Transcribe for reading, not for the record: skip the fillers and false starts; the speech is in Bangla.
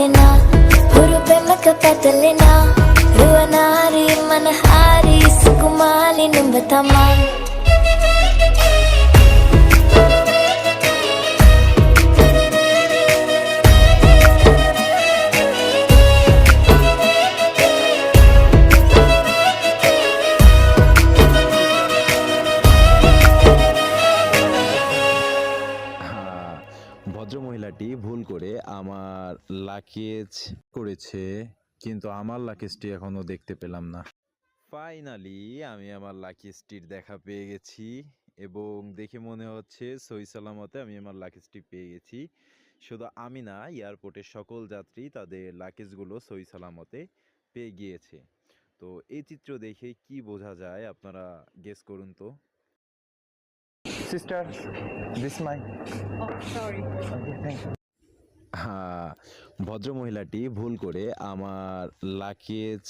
బదలినా ಹುರುಪೆಮ್ಮಕ ಕತ್ತಲಿನ ರುವನಾರಿ ಮನಹಾರಿ ಸುಕುಮಾಲಿ ನಿಂಬತಮ್ಮ ভদ্রমহিলাটি ভুল করে আমার লাকেজ করেছে, কিন্তু আমার লাকেজটি এখনো দেখতে পেলাম না। ফাইনালি আমি আমার লাকেজটির দেখা পেয়ে গেছি এবং দেখে মনে হচ্ছে সহি সালামতে আমি আমার লাকেজটি পেয়ে গেছি। শুধু আমি না, এয়ারপোর্টের সকল যাত্রী তাদের লাকেজগুলো সহি সালামতে পেয়ে গিয়েছে। তো এই চিত্র দেখে কি বোঝা যায় আপনারা গেস করুন তো। Sister, this mic. Oh, sorry. Okay, thank you. ভদ্রমহিলাটি ভুল করে আমার লাকেজ